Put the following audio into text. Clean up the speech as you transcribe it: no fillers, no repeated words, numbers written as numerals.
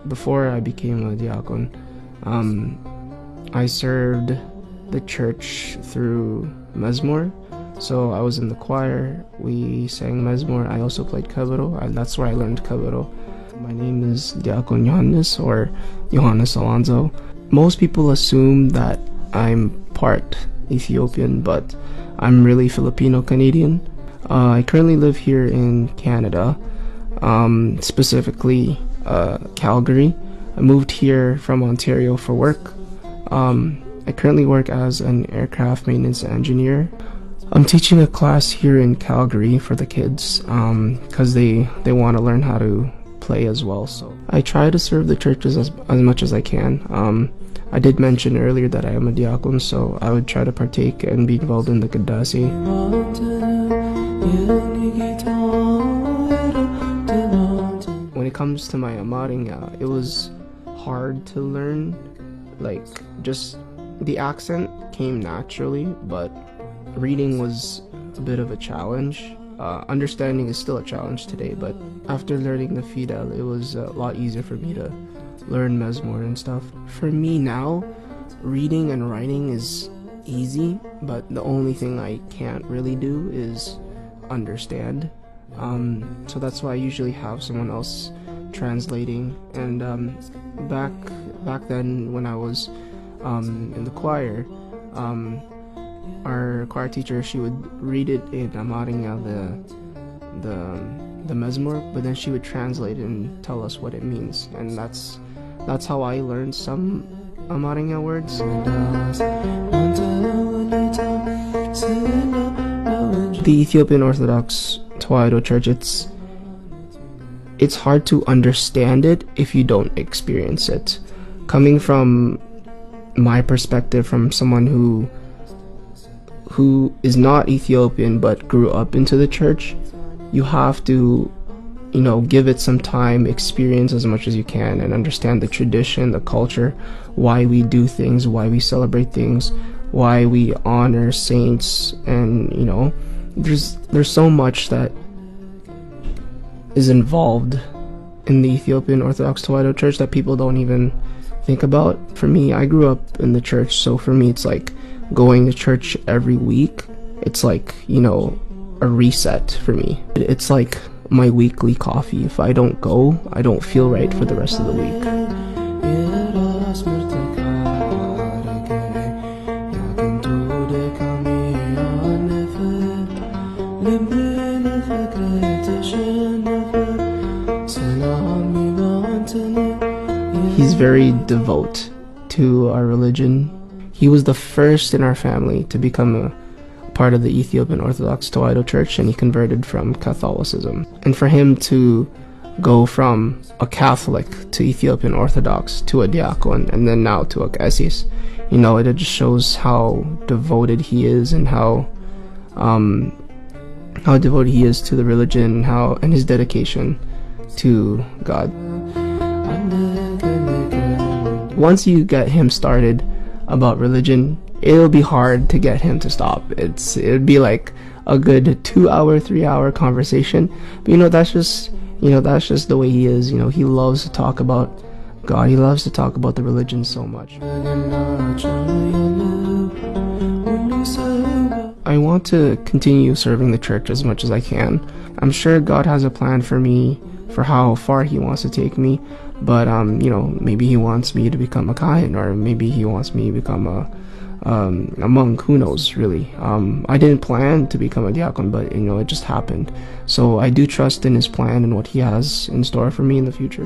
Before I became a diakon, I served the church through mezmor. So I was in the choir, we sang mezmor, I also played kebero, that's where I learned kebero. My name is Diakon Johannes, or Johannes Alonso. Most people assume that I'm part Ethiopian, but I'm really Filipino-Canadian. I currently live here in Canada, specifically Calgary. I moved here from Ontario for work. I currently work as an aircraft maintenance engineer. I'm teaching a class here in Calgary for the kids because they want to learn how to play as well. So I try to serve the churches as much as I can. I did mention earlier that I am a diakon, so I would try to partake and be involved in the Kadasi. When it comes to my Amaringa, it was hard to learn. Like, just the accent came naturally, but reading was a bit of a challenge. Understanding is still a challenge today, but after learning the Fidel, it was a lot easier for me to learn mezmor and stuff. For me now, reading and writing is easy, but the only thing I can't really do is understand. So that's why I usually have someone else translating. And back then when I was in the choir, our choir teacher, she would read it in Amaringa, the mezmor, but then she would translate it and tell us what it means, and that's how I learned some Amaringa words. The Ethiopian Orthodox Tewahdo Church, it's hard to understand it if you don't experience it. Coming from my perspective, from someone who is not Ethiopian but grew up into the church, you have to, give it some time, experience as much as you can, and understand the tradition, the culture, why we do things, why we celebrate things, why we honor saints, and there's so much that is involved in the Ethiopian Orthodox Tewahdo Church that people don't even think about. For me, I grew up in the church, so for me it's like going to church every week. It's like, a reset for me. It's like my weekly coffee. If I don't go, I don't feel right for the rest of the week. He's very devout to our religion. He was the first in our family to become a part of the Ethiopian Orthodox Tewahdo Church, and he converted from Catholicism. And for him to go from a Catholic to Ethiopian Orthodox to a diakon and then now to a qessis, it just shows how devoted he is, and how devoted he is to the religion, and his dedication to God. Once you get him started about religion, it'll be hard to get him to stop. It'd be like a good 2-hour, 3-hour conversation. But that's just the way he is. He loves to talk about God. He loves to talk about the religion so much. I want to continue serving the church as much as I can. I'm sure God has a plan for me, for how far he wants to take me, but maybe he wants me to become a kahin, or maybe he wants me to become a monk. Who knows, really. I didn't plan to become a diakon, but it just happened. So I do trust in his plan and what he has in store for me in the future.